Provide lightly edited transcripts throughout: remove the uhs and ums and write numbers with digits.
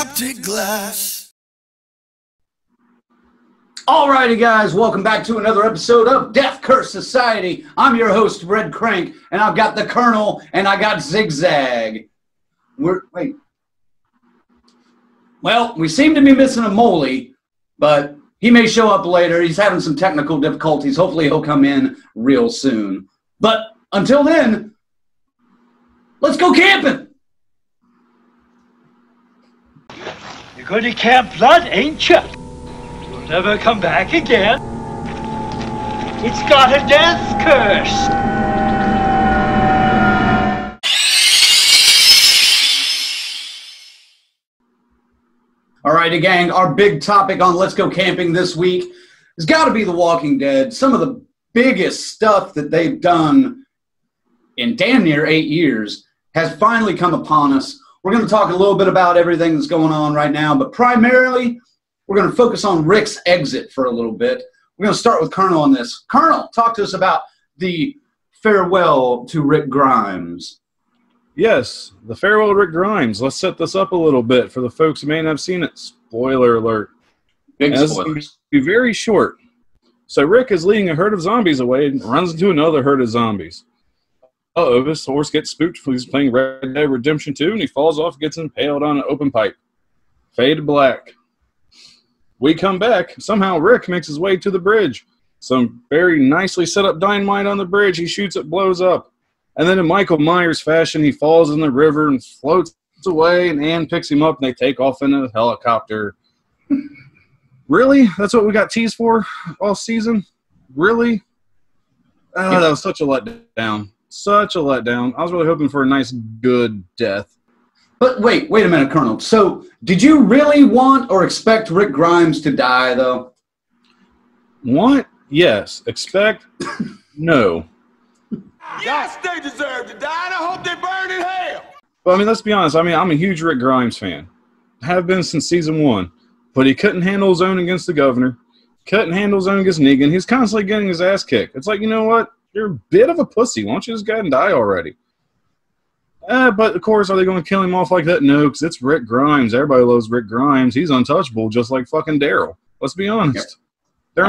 optic glass. Alrighty guys, welcome back to another episode of Death Curse Society. I'm your host, Red Crank, and I've got the Colonel, and I got Zigzag. Wait. Well, we seem to be missing a Moley, but he may show up later. He's having some technical difficulties. Hopefully he'll come in real soon. But until then, let's go camping. You're going to Camp Blood, ain't you? You'll never come back again. It's got a death curse. Alrighty, gang, our big topic on Let's Go Camping this week has got to be The Walking Dead. Some of the biggest stuff that they've done in damn near 8 years has finally come upon us. We're going to talk a little bit about everything that's going on right now, but primarily we're going to focus on Rick's exit for a little bit. We're going to start with Colonel on this. Colonel, talk to us about the farewell to Rick Grimes. Yes, the farewell to Rick Grimes. Let's set this up a little bit for the folks who may not have seen it. Spoiler alert. Big spoilers. Be very short. So Rick is leading a herd of zombies away and runs into another herd of zombies. Uh-oh, this horse gets spooked when he's playing Red Dead Redemption 2, and he falls off and gets impaled on an open pipe. Fade to black. We come back. Somehow Rick makes his way to the bridge. Some very nicely set up dynamite on the bridge. He shoots it, blows up. And then in Michael Myers fashion, he falls in the river and floats away, and Ann picks him up, and they take off in a helicopter. Really? That's what we got teased for all season? Really? Oh, yeah. That was such a letdown. Such a letdown. I was really hoping for a nice, good death. But wait a minute, Colonel. So, did you really want or expect Rick Grimes to die, though? Want? Yes. Expect? No. Yes, they deserve to die, and I hope they burn in hell. Well, I mean, let's be honest. I mean, I'm a huge Rick Grimes fan. Have been since season 1. But he couldn't handle his own against the governor. Couldn't handle his own against Negan. He's constantly getting his ass kicked. It's like, you know what? You're a bit of a pussy. Why don't you just go ahead and die already? But, of course, are they going to kill him off like that? No, because it's Rick Grimes. Everybody loves Rick Grimes. He's untouchable, just like fucking Daryl. Let's be honest. They're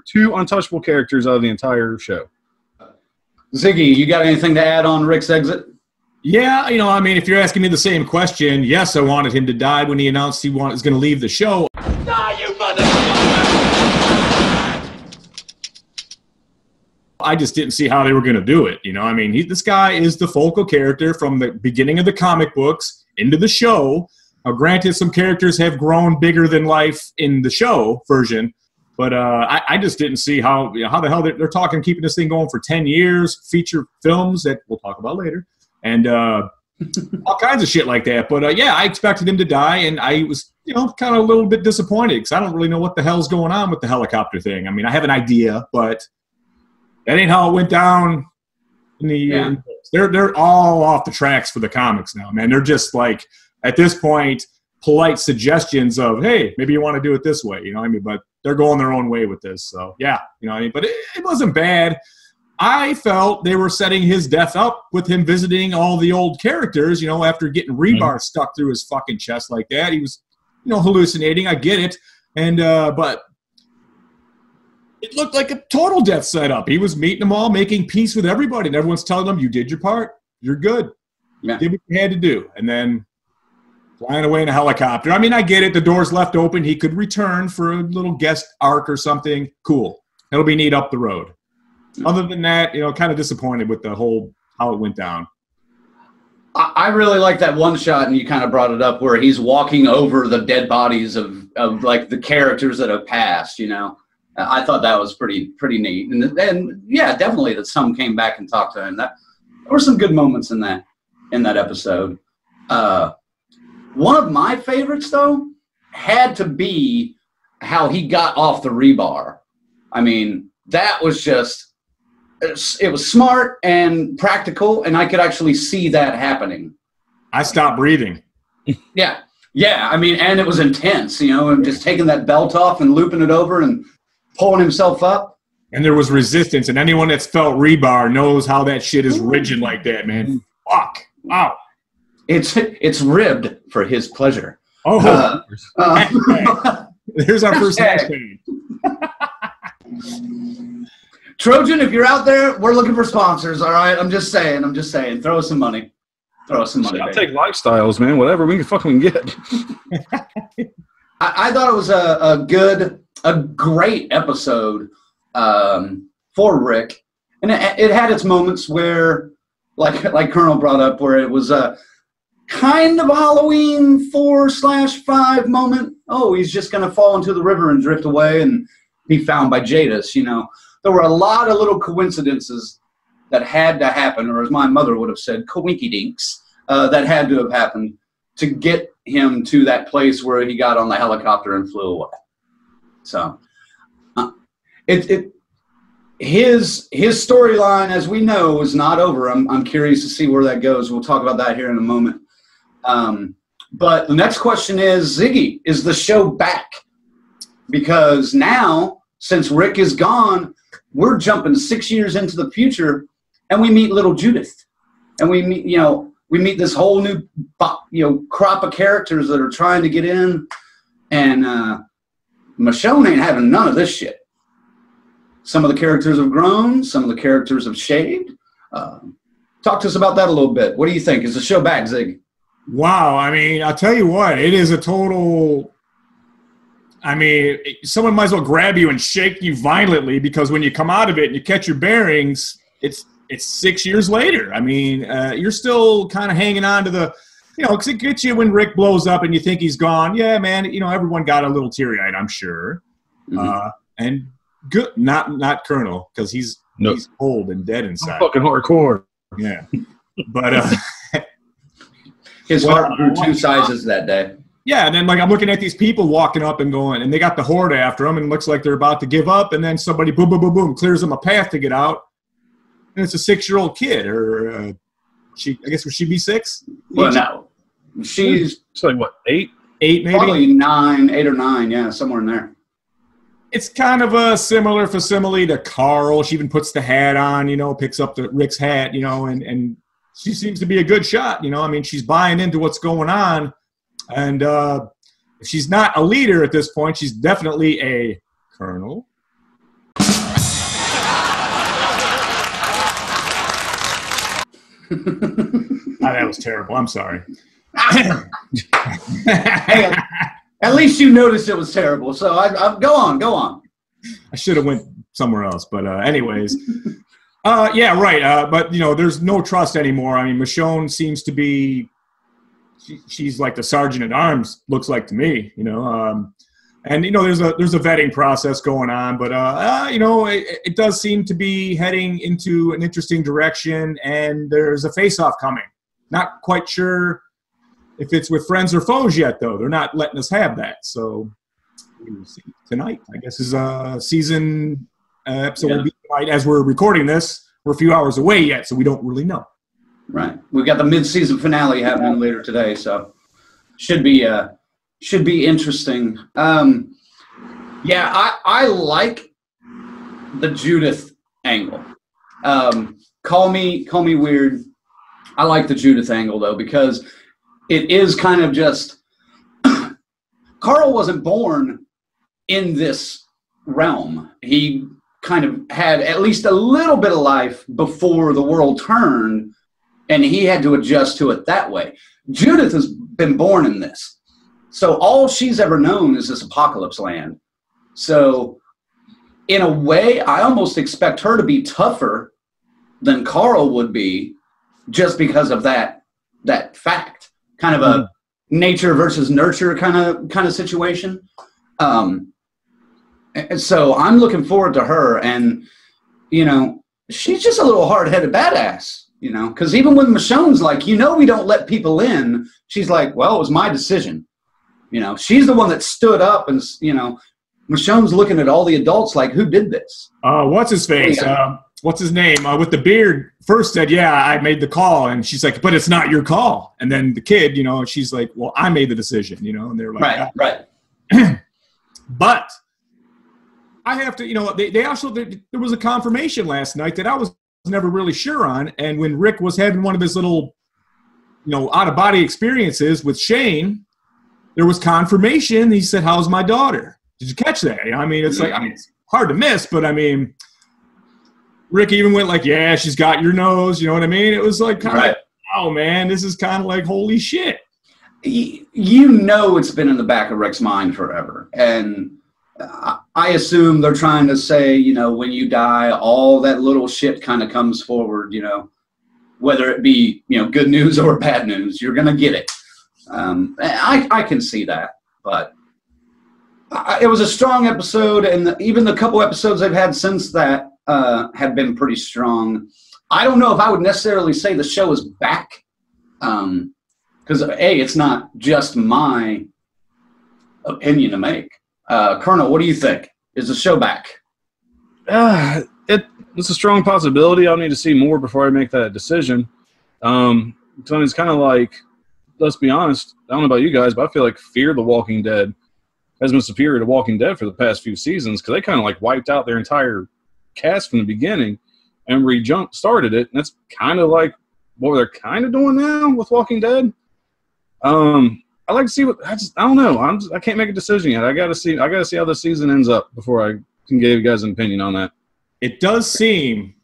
two untouchable characters out of the entire show. Ziggy, you got anything to add on Rick's exit? Yeah, you know, I mean, if you're asking me the same question, yes, I wanted him to die when he announced he was going to leave the show. Die, you motherfucker! I just didn't see how they were going to do it. You know, I mean, this guy is the focal character from the beginning of the comic books into the show. Now, granted, some characters have grown bigger than life in the show version, but I just didn't see how the hell they're talking keeping this thing going for 10 years, feature films that we'll talk about later, and all kinds of shit like that. But yeah, I expected him to die, and I was, you know, kind of a little bit disappointed because I don't really know what the hell's going on with the helicopter thing. I mean, I have an idea, but that ain't how it went down. They're all off the tracks for the comics now, man. They're just like, at this point, polite suggestions of, hey, maybe you want to do it this way, you know what I mean? But they're going their own way with this, so yeah, you know what I mean? But it wasn't bad. I felt they were setting his death up with him visiting all the old characters, you know, after getting rebar stuck through his fucking chest like that. He was, you know, hallucinating. I get it. And, but it looked like a total death setup. He was meeting them all, making peace with everybody, and everyone's telling them, you did your part. You're good. You did what you had to do. And then flying away in a helicopter. I mean, I get it. The door's left open. He could return for a little guest arc or something. Cool. It'll be neat up the road. Other than that, you know, kind of disappointed with the whole, how it went down. I really like that one shot, and you kind of brought it up, where he's walking over the dead bodies of like the characters that have passed, you know. I thought that was pretty neat. And yeah, definitely that some came back and talked to him. There were some good moments in that episode. One of my favorites, though, had to be how he got off the rebar. I mean, that was just, it was smart and practical, and I could actually see that happening. I stopped breathing. Yeah. I mean, and it was intense, you know, and just taking that belt off and looping it over and pulling himself up. And there was resistance, and anyone that's felt rebar knows how that shit is rigid like that, man. Fuck. Wow. It's ribbed for his pleasure. Oh, there's our first hashtag. hashtag. Trojan, if you're out there, we're looking for sponsors. All right, I'm just saying. Throw us some money. Throw us some money. I'll take lifestyles, man. Whatever we can fucking get. I thought it was a great episode for Rick, and it had its moments where, like Colonel brought up, where it was a kind of Halloween 4/5 moment. Oh, he's just gonna fall into the river and drift away and be found by Jadis. You know, there were a lot of little coincidences that had to happen, or as my mother would have said, coinky-dinks, that had to have happened to get him to that place where he got on the helicopter and flew away. So, his storyline, as we know, is not over. I'm curious to see where that goes. We'll talk about that here in a moment. But the next question is, Ziggy, is the show back? Because now, since Rick is gone, we're jumping 6 years into the future, and we meet little Judith, and we meet this whole new crop of characters that are trying to get in, and Michonne ain't having none of this shit. Some of the characters have grown, some of the characters have shaved. Talk to us about that a little bit. What do you think? Is the show back, Zig? Wow, I mean, I'll tell you what, it is a total. I mean, someone might as well grab you and shake you violently, because when you come out of it and you catch your bearings, it's 6 years later. I mean, you're still kind of hanging on to the, because it gets you when Rick blows up and you think he's gone. Yeah, man, everyone got a little teary-eyed, I'm sure. Mm-hmm. And good, not Colonel, because he's old and dead inside. I'm fucking hardcore. Yeah, but his heart grew 2 sizes that day. Yeah, and then I'm looking at these people walking up and going, and they got the horde after them, and it looks like they're about to give up, and then somebody boom, boom, boom, boom, clears them a path to get out, and it's a 6-year-old kid, or I guess would she be 6? Well, no, she's like what, 8? 8 maybe? Probably 9, 8 or 9, yeah, somewhere in there. It's kind of a similar facsimile to Carl. She even puts the hat on, picks up Rick's hat, and she seems to be a good shot, I mean, she's buying into what's going on. And if she's not a leader at this point, she's definitely a colonel. That was terrible. I'm sorry. Hey, at least you noticed it was terrible. So go on. I should have went somewhere else. But anyways. Yeah, right. But, there's no trust anymore. I mean, Michonne seems to be... She's like the sergeant at arms, looks like to me, and there's a vetting process going on, but it does seem to be heading into an interesting direction, and there's a face-off coming. Not quite sure if it's with friends or foes yet, though. They're not letting us have that, so we'll see tonight. I guess is a season episode will be tonight as we're recording this. We're a few hours away yet, so we don't really know. Right. We've got the mid-season finale happening later today, so should be interesting. Yeah, I like the Judith angle. Call me weird. I like the Judith angle, though, because it is kind of just Carl wasn't born in this realm. He kind of had at least a little bit of life before the world turned, and he had to adjust to it that way. Judith has been born in this. So all she's ever known is this apocalypse land. So in a way, I almost expect her to be tougher than Carl would be just because of that fact. Kind of a nature versus nurture kind of situation. And so I'm looking forward to her. And, she's just a little hard-headed badass. Because even when Michonne's like, we don't let people in, she's like, well, it was my decision. She's the one that stood up and, Michonne's looking at all the adults like, who did this? What's his face? What's his name? With the beard first said, yeah, I made the call. And she's like, but it's not your call. And then the kid, she's like, well, I made the decision, and they're like, right. But I have to, they also, there was a confirmation last night that I was never really sure on, and when Rick was having one of his little out-of-body experiences with Shane, there was confirmation. He said, "How's my daughter?" Did you catch that? You know, I mean, it's like, I mean, it's hard to miss, but I mean, Rick even went like, "Yeah, she's got your nose." You know what I mean? It was like kind of like, oh man, this is kind of like holy shit. You know, it's been in the back of Rick's mind forever, and I assume they're trying to say, you know, when you die, all that little shit kind of comes forward. You know, whether it be, you know, good news or bad news, you're gonna get it. I can see that, but it was a strong episode, and even the couple episodes they've had since that have been pretty strong. I don't know if I would necessarily say the show is back, because it's not just my opinion to make. Colonel, what do you think? Is the show back? It's a strong possibility. I'll need to see more before I make that decision. So it's kind of like, let's be honest, I don't know about you guys, but I feel like Fear the Walking Dead has been superior to Walking Dead for the past few seasons, because they kind of like wiped out their entire cast from the beginning and started it. And that's kind of like what they're kind of doing now with Walking Dead. I like to see I don't know. I can't make a decision yet. I gotta see how the season ends up before I can give you guys an opinion on that. It does seem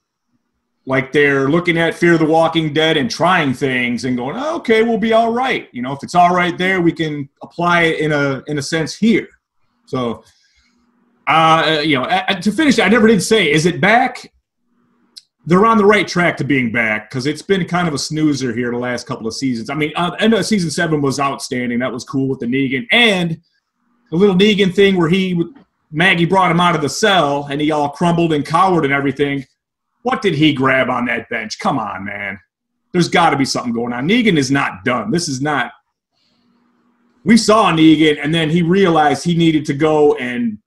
like they're looking at Fear the Walking Dead and trying things and going, oh, okay, we'll be all right. You know, if it's all right there, we can apply it in a sense here. So, you know, to finish, I never did say, is it back? They're on the right track to being back, because it's been kind of a snoozer here the last couple of seasons. I mean, end of season 7 was outstanding. That was cool with the Negan. And the little Negan thing where Maggie brought him out of the cell and he all crumbled and cowered and everything. What did he grab on that bench? Come on, man. There's got to be something going on. Negan is not done. This is not – we saw Negan, and then he realized he needed to go and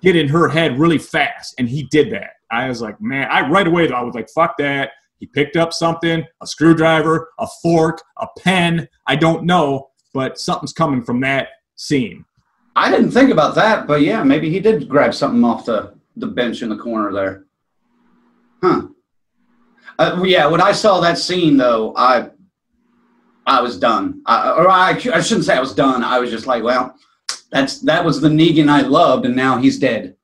get in her head really fast, and he did that. I was like, man, right away, though, I was like, fuck that. He picked up something, a screwdriver, a fork, a pen. I don't know, but something's coming from that scene. I didn't think about that, but yeah, maybe he did grab something off the bench in the corner there. Huh. Yeah, when I saw that scene, though, I was done. I shouldn't say I was done. I was just like, well, that was the Negan I loved, and now he's dead.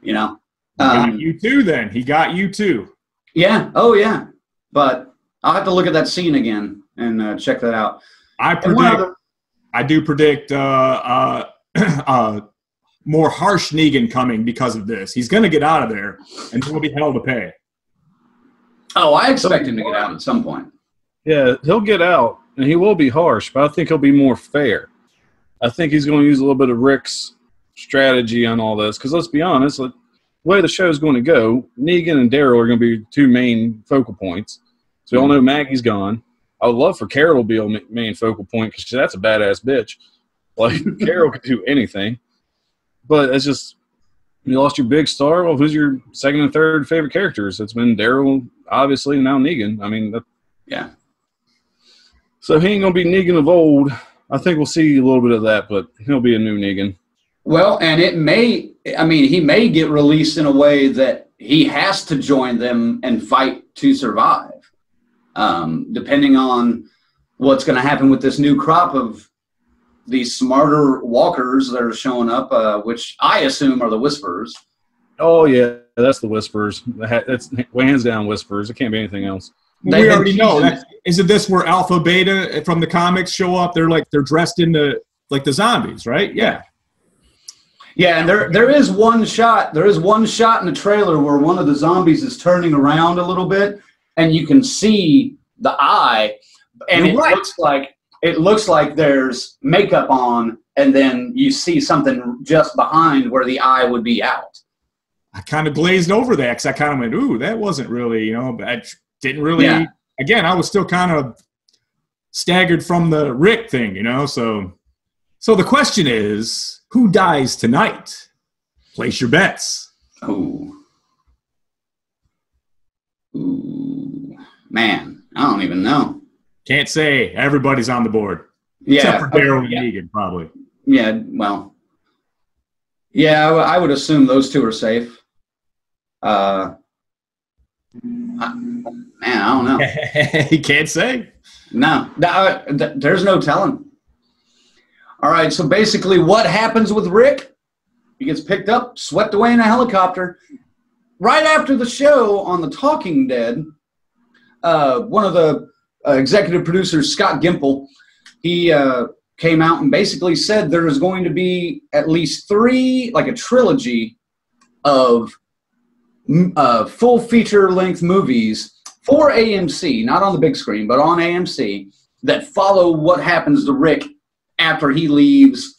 You know? He got you too, then. He got you too. Yeah. Oh, yeah. But I'll have to look at that scene again and check that out. I do predict more harsh Negan coming because of this. He's going to get out of there, and there will be hell to pay. Oh, I expect him to get out at some point. Yeah, he'll get out, and he will be harsh, but I think he'll be more fair. I think he's going to use a little bit of Rick's strategy on all this, because let's be honest, the way the show's going to go, Negan and Daryl are going to be two main focal points. So we all know Maggie's gone. I would love for Carol to be a main focal point, because that's a badass bitch. Like, Carol could do anything. But it's just, you lost your big star. Well, who's your second and third favorite characters? It's been Daryl, obviously, and now Negan. I mean, yeah. So he ain't going to be Negan of old. I think we'll see a little bit of that, but he'll be a new Negan. Well, and he may get released in a way that he has to join them and fight to survive, depending on what's going to happen with this new crop of these smarter walkers that are showing up, which I assume are the Whisperers. Oh, yeah, that's the Whisperers. That's hands down Whisperers. It can't be anything else. We already know. Isn't this where Alpha Beta from the comics show up? They're dressed in the zombies, right? Yeah. Yeah, and there is one shot. There is one shot in the trailer where one of the zombies is turning around a little bit, and you can see the eye, and it looks like there's makeup on, and then you see something just behind where the eye would be out. I kind of glazed over that, because I kind of went, ooh, that wasn't really, I didn't really. Yeah. Again, I was still kind of staggered from the Rick thing, So the question is, who dies tonight? Place your bets. Ooh, man, I don't even know. Can't say. Everybody's on the board. Yeah, except for Daryl and Negan, probably. Yeah, well, yeah, I would assume those two are safe. Man, I don't know. You can't say. No, there's no telling. All right, so basically what happens with Rick? He gets picked up, swept away in a helicopter. Right after the show on The Talking Dead, one of the executive producers, Scott Gimple, he came out and basically said there is going to be at least 3, like a trilogy of full feature-length movies for AMC, not on the big screen, but on AMC, that follow what happens to Rick after he leaves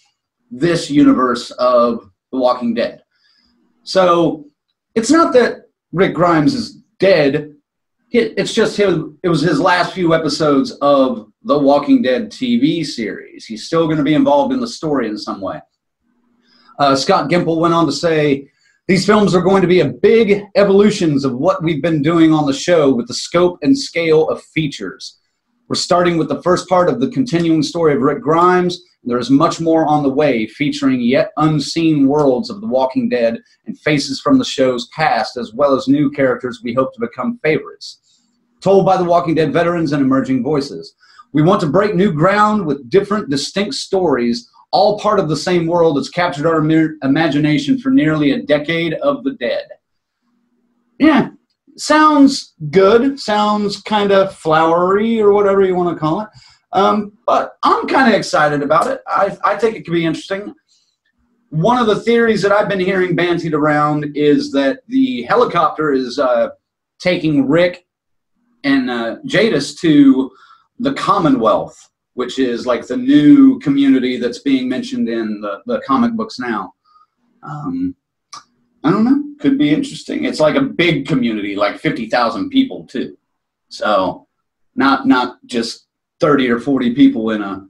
this universe of The Walking Dead. So it's not that Rick Grimes is dead. It's just him. It was his last few episodes of The Walking Dead TV series. He's still going to be involved in the story in some way. Scott Gimple went on to say, these films are going to be a big evolutions of what we've been doing on the show with the scope and scale of features. We're starting with the first part of the continuing story of Rick Grimes. There is much more on the way, featuring yet unseen worlds of The Walking Dead and faces from the show's past, as well as new characters we hope to become favorites, told by The Walking Dead veterans and emerging voices. We want to break new ground with different, distinct stories, all part of the same world that's captured our imagination for nearly a decade of the dead. Yeah, sounds good. Sounds kind of flowery or whatever you want to call it. But I'm kind of excited about it. I think it could be interesting. One of the theories that I've been hearing bandied around is that the helicopter is taking Rick and Jadis to the Commonwealth, which is like the new community that's being mentioned in the comic books now. I don't know. Could be interesting. It's like a big community, like 50,000 people too. So not just 30 or 40 people in a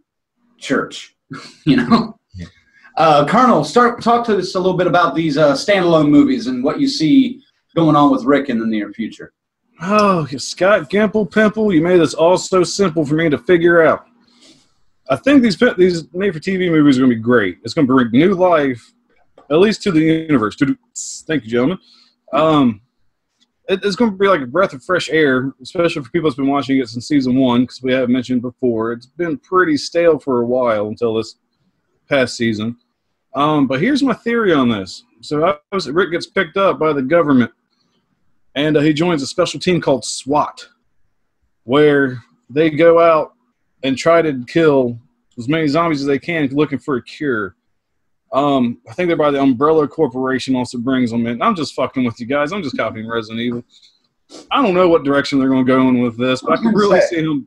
church, you know? Yeah. Colonel, talk to us a little bit about these standalone movies and what you see going on with Rick in the near future. Oh, Scott Gimple Pimple, you made this all so simple for me to figure out. I think these made-for-TV movies are going to be great. It's going to bring new life, at least to the universe. Thank you, gentlemen. It's going to be like a breath of fresh air, especially for people that's been watching it since season 1, because we have mentioned before. It's been pretty stale for a while until this past season. But here's my theory on this. So Rick gets picked up by the government, and he joins a special team called SWAT, where they go out and try to kill as many zombies as they can looking for a cure. I think they're by the Umbrella Corporation also brings them in. I'm just fucking with you guys. I'm just copying Resident Evil. I don't know what direction they're going to go in with this, but I can really see him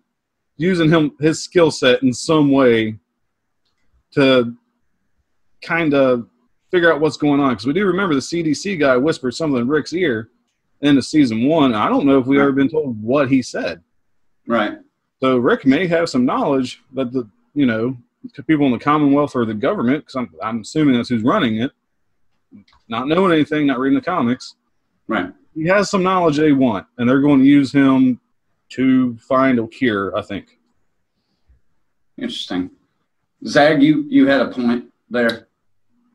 using his skill set in some way to kind of figure out what's going on. Because we do remember the CDC guy whispered something in Rick's ear into season 1. I don't know if we've ever been told what he said. Right. So Rick may have some knowledge that the people in the Commonwealth or the government, because I'm assuming that's who's running it, not knowing anything, not reading the comics. Right. He has some knowledge they want, and they're going to use him to find a cure, I think. Interesting. Zag, you had a point there.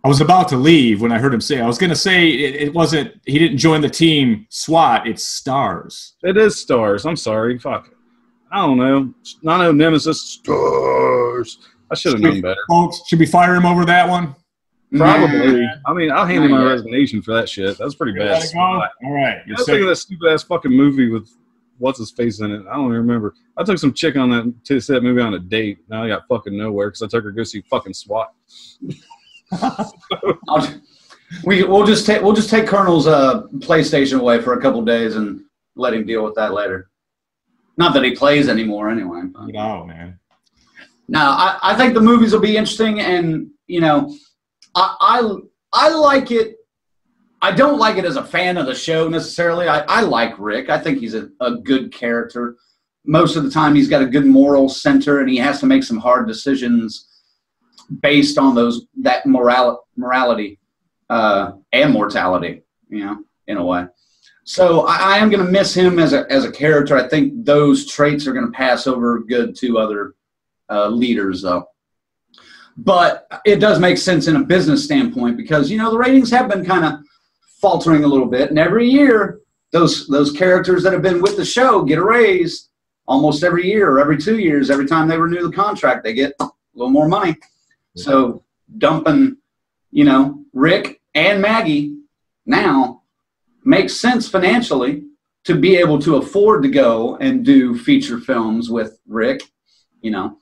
I was about to leave when I heard him say. I was going to say it wasn't. He didn't join the team SWAT. It's STARS. It is STARS. I'm sorry. Fuck. I don't know. Not no Nemesis. STARS. I should have known better. Folks, should we fire him over that one? Probably. I mean, I'll hand him my resignation for that shit. That's pretty bad. All right. I was thinking of that stupid ass fucking movie with what's his face in it. I don't even remember. I took some chick on that movie on a date. Now I got fucking nowhere because I took her to go see fucking SWAT. We'll just take Colonel's PlayStation away for a couple days and let him deal with that later. Not that he plays anymore, anyway. No, man. No, I think the movies will be interesting, and I like it. I don't like it as a fan of the show necessarily. I like Rick. I think he's a good character. Most of the time, he's got a good moral center, and he has to make some hard decisions based on that morality and mortality, in a way. So I am going to miss him as a character. I think those traits are going to pass over good to other leaders, though. But it does make sense in a business standpoint because, the ratings have been kind of faltering a little bit. And every year, those characters that have been with the show get a raise almost every year or every 2 years. Every time they renew the contract, they get a little more money. So dumping, you know, Rick and Maggie now makes sense financially to be able to afford to go and do feature films with Rick, you know.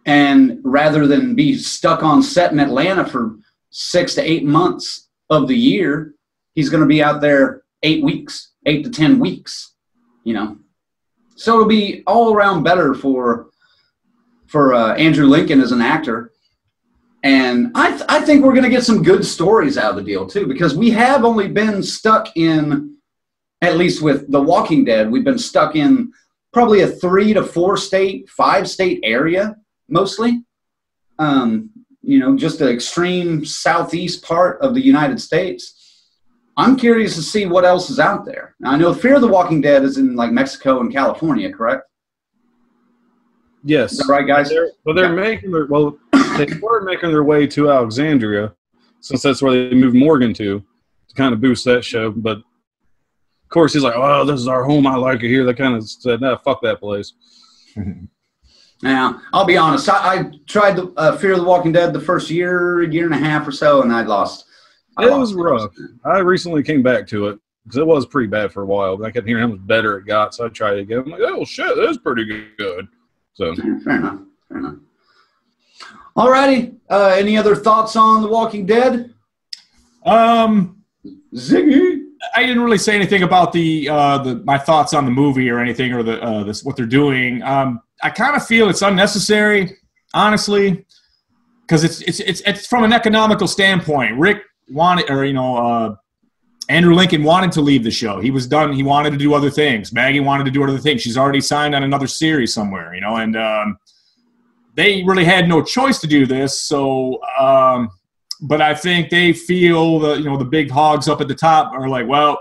And rather than be stuck on set in Atlanta for 6 to 8 months of the year, he's going to be out there 8 weeks, 8 to 10 weeks, you know. So it'll be all around better for Andrew Lincoln as an actor. And I think we're going to get some good stories out of the deal, too, because we have only been stuck in, at least with The Walking Dead, we've been stuck in probably a 3 to 4 state, 5 state area. Mostly, you know, just the extreme southeast part of the United States. I'm curious to see what else is out there. Now, I know Fear of the Walking Dead is in like Mexico and California, correct? Yes. Is that right, guys? They were making their way to Alexandria, since that's where they moved Morgan to kind of boost that show. But of course, he's like, "Oh, this is our home. I like it here." They kind of said, "Nah, fuck that place." Now, I'll be honest. I tried Fear of the Walking Dead the first year and a half or so, and I lost. It was rough. I recently came back to it because it was pretty bad for a while. But I kept hearing how much better it got, so I tried it again. I'm like, oh, shit, that's pretty good. So fair enough. Fair enough. All righty. Any other thoughts on The Walking Dead? Ziggy. I didn't really say anything about my thoughts on the movie or anything, or what they're doing. I kind of feel it's unnecessary, honestly, because it's from an economical standpoint. Rick wanted, or Andrew Lincoln wanted to leave the show. He was done. He wanted to do other things. Maggie wanted to do other things. She's already signed on another series somewhere, you know, and they really had no choice to do this. So, but I think they feel the big hogs up at the top are like, well,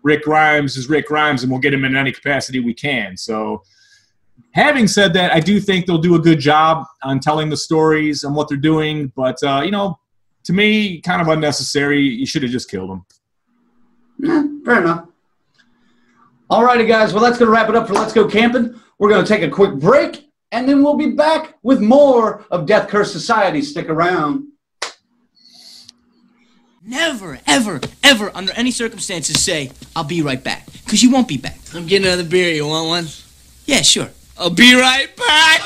Rick Grimes is Rick Grimes, and we'll get him in any capacity we can. So, having said that, I do think they'll do a good job on telling the stories and what they're doing. But, to me, kind of unnecessary. You should have just killed them. Yeah, fair enough. All righty, guys. Well, that's going to wrap it up for Let's Go Camping. We're going to take a quick break, and then we'll be back with more of Death Curse Society. Stick around. Never, ever, ever, under any circumstances, say, I'll be right back. Because you won't be back. I'm getting another beer. You want one? Yeah, sure. I'll be right back.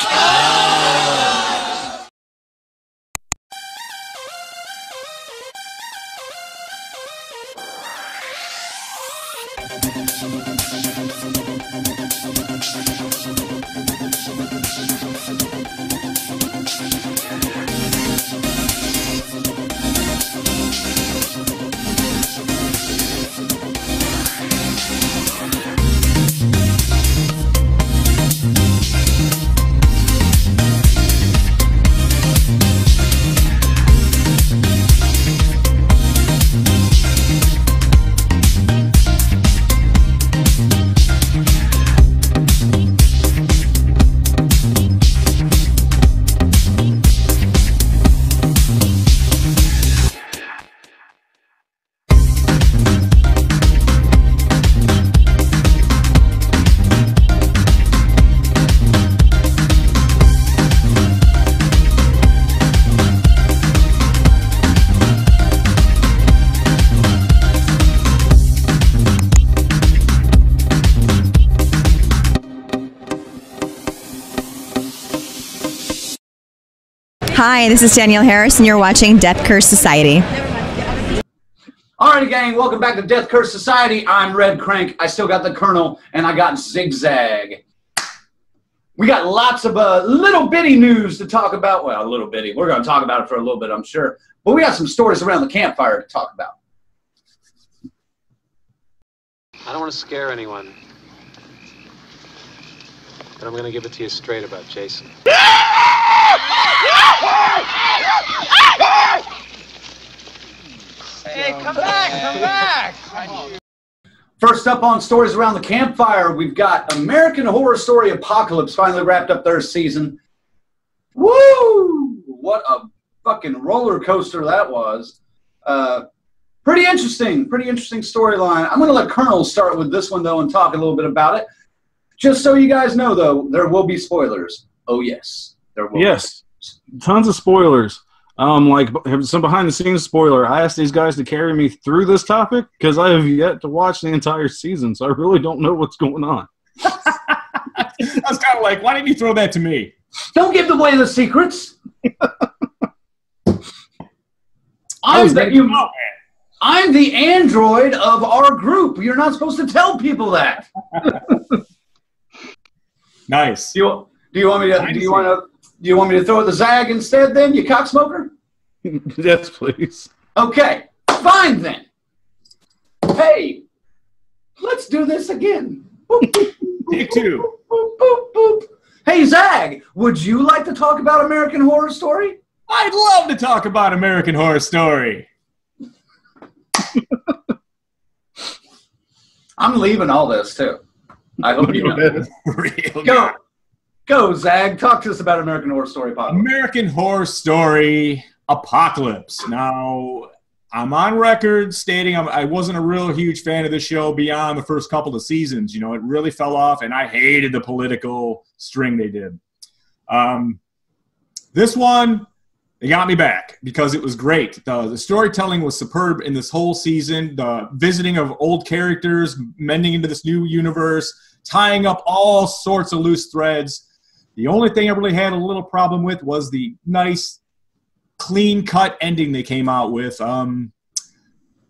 Hi, this is Danielle Harris, and you're watching Death Curse Society. Alrighty, gang, welcome back to Death Curse Society. I'm Red Crank. I still got the Colonel, and I got Zigzag. We got lots of little bitty news to talk about. Well, a little bitty. We're going to talk about it for a little bit, I'm sure. But we got some stories around the campfire to talk about. I don't want to scare anyone, but I'm going to give it to you straight about Jason. Hey, come back, come back! First up on stories around the campfire, we've got American Horror Story Apocalypse finally wrapped up their season. Woo! What a fucking roller coaster that was. Pretty interesting storyline. I'm going to let Colonel start with this one, though, and talk a little bit about it. Just so you guys know, though, there will be spoilers. Oh, yes. There will be. Tons of spoilers. Like some behind the scenes spoiler. I asked these guys to carry me through this topic because I have yet to watch the entire season, so I really don't know what's going on. I was kind of like, why didn't you throw that to me? Don't give away the secrets. I'm the android of our group. You're not supposed to tell people that. Nice. Do you want me to throw the Zag instead then, you cocksmoker? Yes, please. Okay, fine then. Hey, let's do this again. Take two. Boop, boop, boop. Hey, Zag, would you like to talk about American Horror Story? I'd love to talk about American Horror Story. I'm leaving all this, too. I hope you know. Go, Zag. Talk to us about American Horror Story Apocalypse. American Horror Story Apocalypse. Now, I'm on record stating I wasn't a real huge fan of the show beyond the first couple of seasons. You know, it really fell off, and I hated the political string they did. This one, they got me back because it was great. The storytelling was superb in this whole season. The visiting of old characters, mending into this new universe, tying up all sorts of loose threads. The only thing I really had a little problem with was the nice, clean-cut ending they came out with.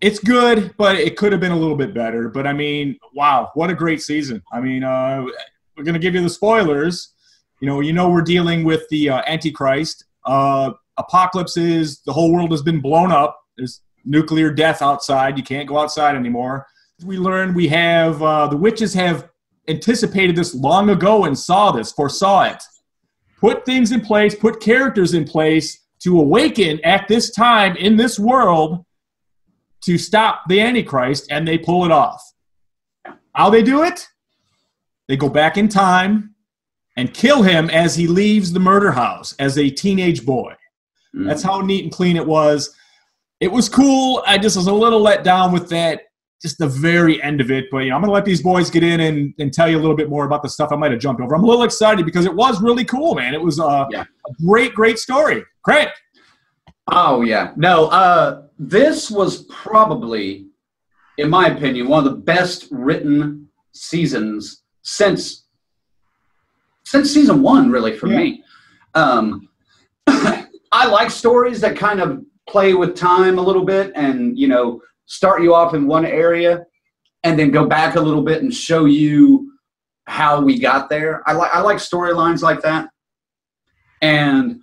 It's good, but it could have been a little bit better. But, I mean, wow, what a great season. I mean, we're going to give you the spoilers. You know we're dealing with the Antichrist. Apocalypse is the whole world has been blown up. There's nuclear death outside. You can't go outside anymore. We learned we have the witches have anticipated this long ago and foresaw it. Put things in place, put characters in place to awaken at this time in this world to stop the Antichrist, and they pull it off. How they do it? They go back in time and kill him as he leaves the murder house as a teenage boy. Mm. That's how neat and clean it was. It was cool. I just was a little let down with that, just the very end of it. But I'm going to let these boys get in and tell you a little bit more about the stuff I might have jumped over. I'm a little excited because it was really cool, man. It was a great story. Great. Oh, yeah. No, this was probably, in my opinion, one of the best written seasons since season one, really, for me. I like stories that kind of play with time a little bit and, start you off in one area and then go back a little bit and show you how we got there. I like storylines like that. And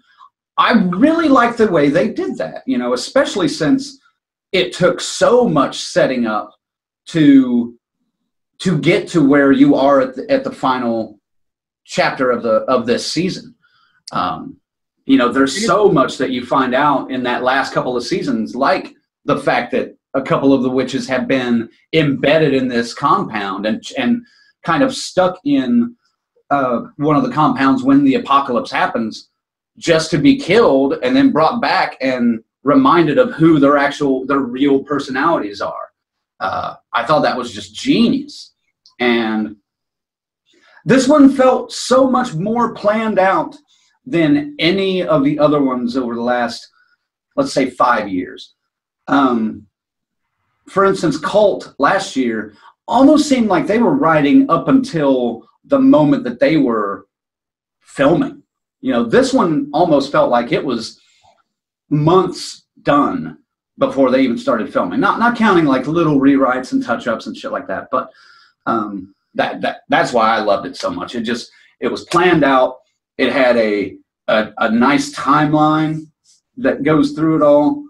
I really like the way they did that, especially since it took so much setting up to get to where you are at the final chapter of this season. There's so much that you find out in that last couple of seasons, like the fact that a couple of the witches have been embedded in this compound and kind of stuck in one of the compounds when the apocalypse happens, just to be killed and then brought back and reminded of who their real personalities are. I thought that was just genius. And this one felt so much more planned out than any of the other ones over the last, let's say, 5 years. For instance, Cult last year almost seemed like they were writing up until the moment that they were filming. This one almost felt like it was months done before they even started filming. Not counting like little rewrites and touch-ups and shit like that, but that's why I loved it so much. It was planned out. It had a nice timeline that goes through it all.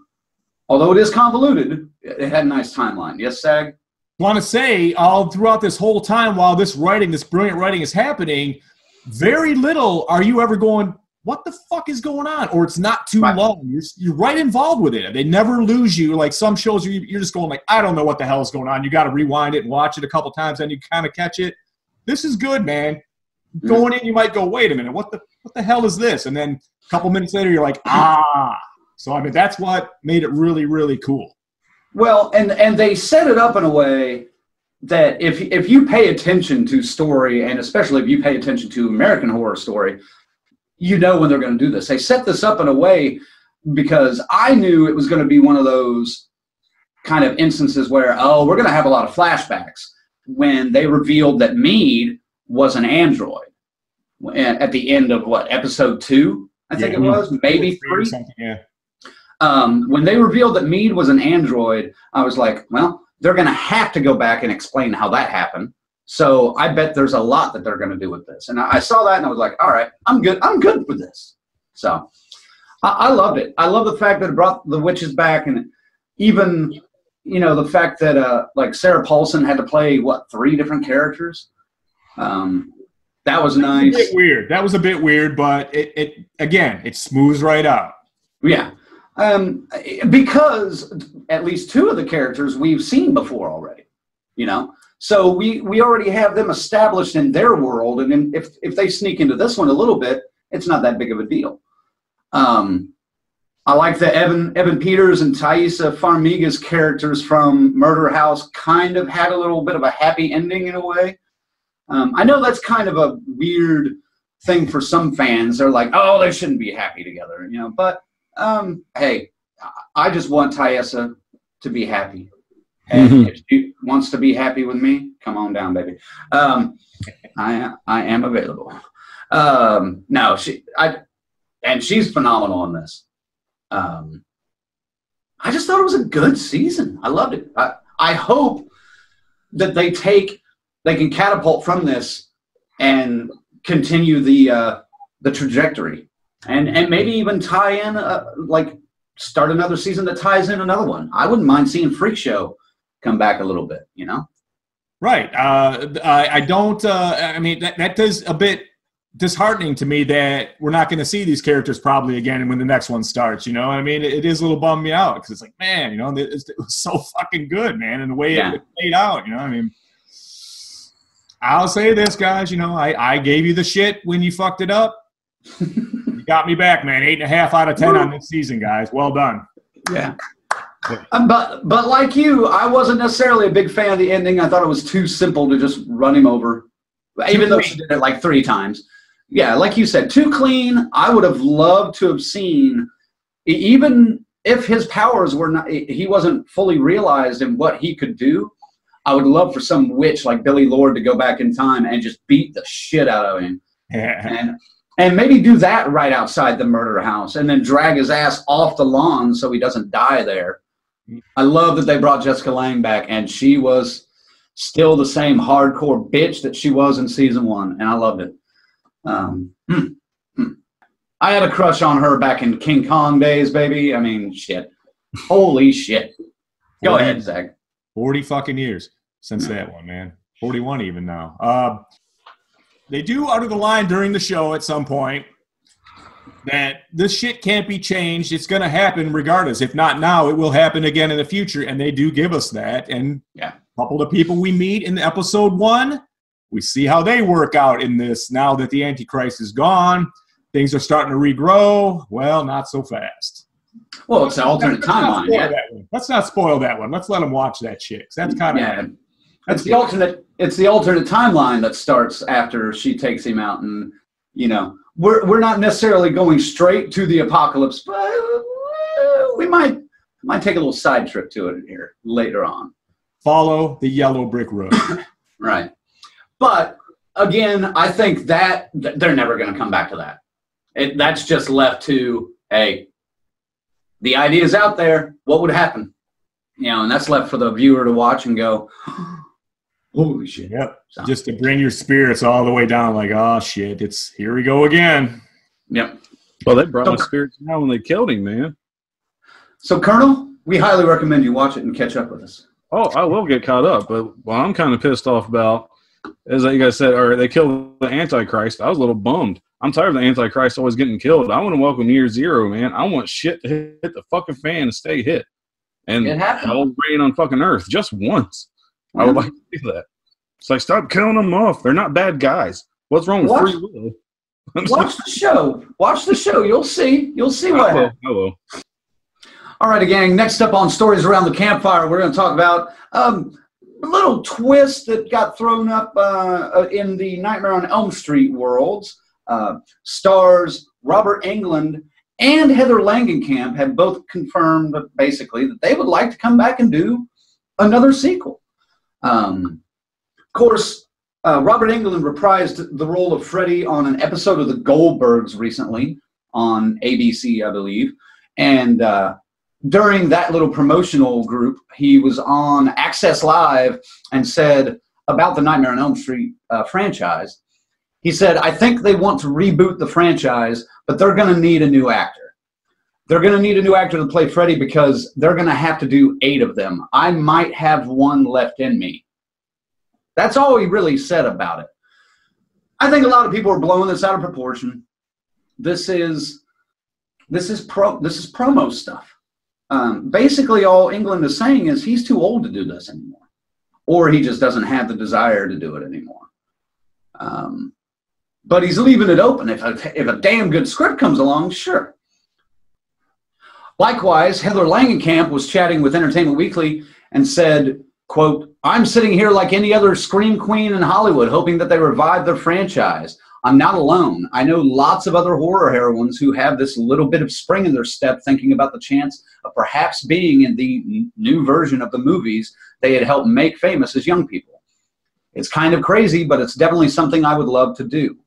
Although it is convoluted, it had a nice timeline. Yes, Sag? I want to say, all throughout this whole time while this brilliant writing is happening, very little are you ever going, what the fuck is going on? Or it's not too long. You're right involved with it. They never lose you. Like some shows, you're just going like, I don't know what the hell is going on. You got to rewind it and watch it a couple times, then you kind of catch it. This is good, man. Going in, you might go, wait a minute, what the hell is this? And then a couple minutes later, you're like, ah. So, I mean, that's what made it really, really cool. Well, and they set it up in a way that if you pay attention to story, and especially if you pay attention to American Horror Story, you know when they're going to do this. They set this up in a way because I knew it was going to be one of those kind of instances where, oh, we're going to have a lot of flashbacks when they revealed that Meade was an android at the end of what, episode 2, I think it was, maybe 3. Yeah. When they revealed that Meade was an android, I was like, well, they're going to have to go back and explain how that happened. So I bet there's a lot that they're going to do with this. And I saw that and I was like, all right, I'm good. I'm good for this. So I loved it. I love the fact that it brought the witches back, and even, you know, the fact that like Sarah Paulson had to play what, 3 different characters. That was nice. A bit weird. That was a bit weird, but it again, it smooths right out. Yeah. Because at least 2 of the characters we've seen before already, you know, so we already have them established in their world, and then if they sneak into this one a little bit, it's not that big of a deal. I like that Evan Peters and Thaisa Farmiga's characters from Murder House kind of had a little bit of a happy ending in a way. I know that's kind of a weird thing for some fans. They're like, oh, they shouldn't be happy together, you know, but hey, I just want Thaisa to be happy. And if she wants to be happy with me, come on down, baby. I am available. No, she's phenomenal in this. I just thought it was a good season. I loved it. I hope that they can catapult from this and continue the trajectory. And maybe even tie in, like, start another season that ties in another one. I wouldn't mind seeing Freak Show come back a little bit, you know? Right. I don't, I mean, that does a bit disheartening to me that we're not going to see these characters probably again when the next one starts, you know? I mean, it is a little bummed me out because it's like, man, you know, it was so fucking good, man, and the way it played out, you know? I mean, I'll say this, guys, you know, I gave you the shit when you fucked it up. You got me back, man. 8.5 out of 10 on this season, guys. Well done. Yeah. But like you, I wasn't necessarily a big fan of the ending. I thought it was too simple to just run him over, even though she did it like 3 times. Yeah, like you said, too clean. I would have loved to have seen, even if his powers were not, he wasn't fully realized in what he could do. I would love for some witch like Billy Lord to go back in time and just beat the shit out of him. Yeah. And maybe do that right outside the murder house and then drag his ass off the lawn so he doesn't die there. I love that they brought Jessica Lange back, and she was still the same hardcore bitch that she was in season 1, and I loved it. I had a crush on her back in King Kong days, baby. I mean, shit. Holy shit. Go ahead, Zach. 40 fucking years since that one, man. 41 even now. They do utter the line during the show at some point that this shit can't be changed. It's going to happen regardless. If not now, it will happen again in the future. And they do give us that. And a couple of people we meet in episode 1, we see how they work out in this. Now that the Antichrist is gone, things are starting to regrow. Well, not so fast. Well, it's an alternate timeline. Let's not spoil that one. Let's let them watch that shit. That's kind of It's the alternate timeline that starts after she takes him out, and you know we're not necessarily going straight to the apocalypse, but we might take a little side trip to it here later on. Follow the yellow brick road. Right. But again, I think that they're never going to come back to that. That's just left to, hey, the idea's out there. What would happen? You know, and that's left for the viewer to watch and go, holy shit. Yep. So, just to bring your spirits all the way down, like, oh shit, here we go again. Yep. Well, they brought my spirits down when they killed him, man. So, Colonel, we highly recommend you watch it and catch up with us. Oh, I will get caught up, but what I'm kind of pissed off about is that you guys said, or they killed the Antichrist. I was a little bummed. I'm tired of the Antichrist always getting killed. I want to welcome Year Zero, man. I want shit to hit the fucking fan and stay hit. And I'll rain on fucking Earth just once. I would like to do that. It's like, stop killing them off. They're not bad guys. What's wrong with free will? Watch the show. Watch the show. You'll see. You'll see what happens. I will. All right, gang. Next up on Stories Around the Campfire, we're going to talk about a little twist that got thrown up in the Nightmare on Elm Street worlds. Stars Robert Englund and Heather Langenkamp have both confirmed, basically, that they would like to come back and do another sequel. Of course, Robert Englund reprised the role of Freddy on an episode of The Goldbergs recently on ABC, I believe. And during that little promotional group, he was on Access Live and said about the Nightmare on Elm Street franchise. He said, I think they want to reboot the franchise, but they're going to need a new actor. They're going to need a new actor to play Freddy because they're going to have to do 8 of them. I might have one left in me. That's all he really said about it. I think a lot of people are blowing this out of proportion. This is promo stuff. Basically, all Englund is saying is he's too old to do this anymore, or he just doesn't have the desire to do it anymore. But he's leaving it open. If a damn good script comes along, sure. Likewise, Heather Langenkamp was chatting with Entertainment Weekly and said, quote, I'm sitting here like any other scream queen in Hollywood, hoping that they revive their franchise. I'm not alone. I know lots of other horror heroines who have this little bit of spring in their step, thinking about the chance of perhaps being in the new version of the movies they had helped make famous as young people. It's kind of crazy, but it's definitely something I would love to do.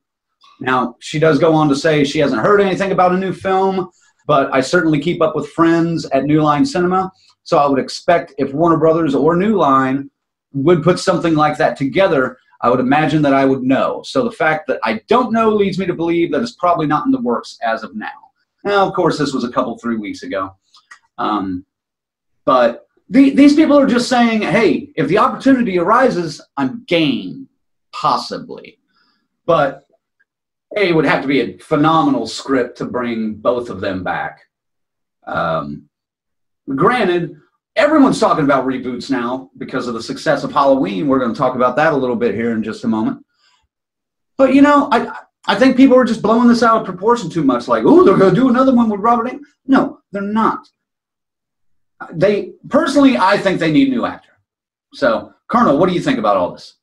Now, she does go on to say she hasn't heard anything about a new film, but I certainly keep up with friends at New Line Cinema, so I would expect if Warner Brothers or New Line would put something like that together, I would imagine that I would know. So the fact that I don't know leads me to believe that it's probably not in the works as of now. Now, of course, this was 3 weeks ago. But these people are just saying, hey, if the opportunity arises, I'm game, possibly. But it would have to be a phenomenal script to bring both of them back. Granted, everyone's talking about reboots now because of the success of Halloween. We're going to talk about that a little bit here in just a moment. But, you know, I think people are just blowing this out of proportion too much. Like, oh, they're going to do another one with Robert Englund. No, they're not. Personally, I think they need a new actor. So, Colonel, what do you think about all this?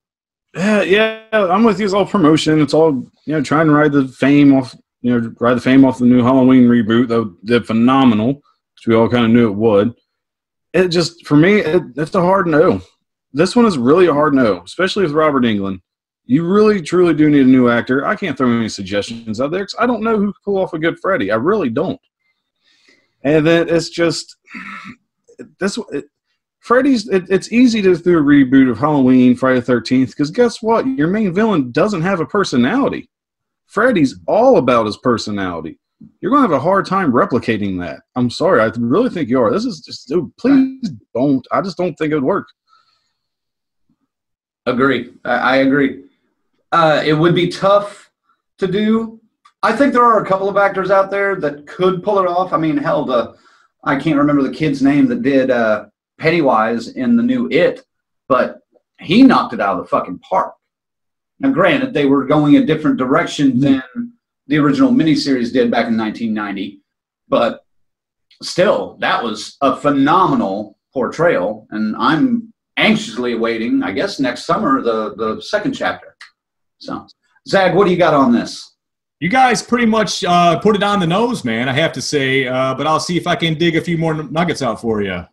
Yeah, I'm with you. It's all promotion. It's all, trying to ride the fame off, the new Halloween reboot that did phenomenal, which we all kind of knew it would. It just, for me, it's a hard no. This one is really a hard no, especially with Robert Englund. You really, truly do need a new actor. I can't throw any suggestions out there because I don't know who could pull off a good Freddy. I really don't. And then it's just, Freddy's, it's easy to do a reboot of Halloween, Friday the 13th, because guess what? Your main villain doesn't have a personality. Freddy's all about his personality. You're going to have a hard time replicating that. I'm sorry. I really think you are. This is just, dude, please don't. I just don't think it would work. Agree. I agree. It would be tough to do. I think there are a couple of actors out there that could pull it off. I mean, hell, I can't remember the kid's name that did Pennywise in the new It, but he knocked it out of the fucking park. Now, granted, they were going a different direction than the original miniseries did back in 1990, but still, that was a phenomenal portrayal, and I'm anxiously awaiting, I guess, next summer, the second chapter. So, Zag, what do you got on this? You guys pretty much put it on the nose, man, I have to say, but I'll see if I can dig a few more nuggets out for you.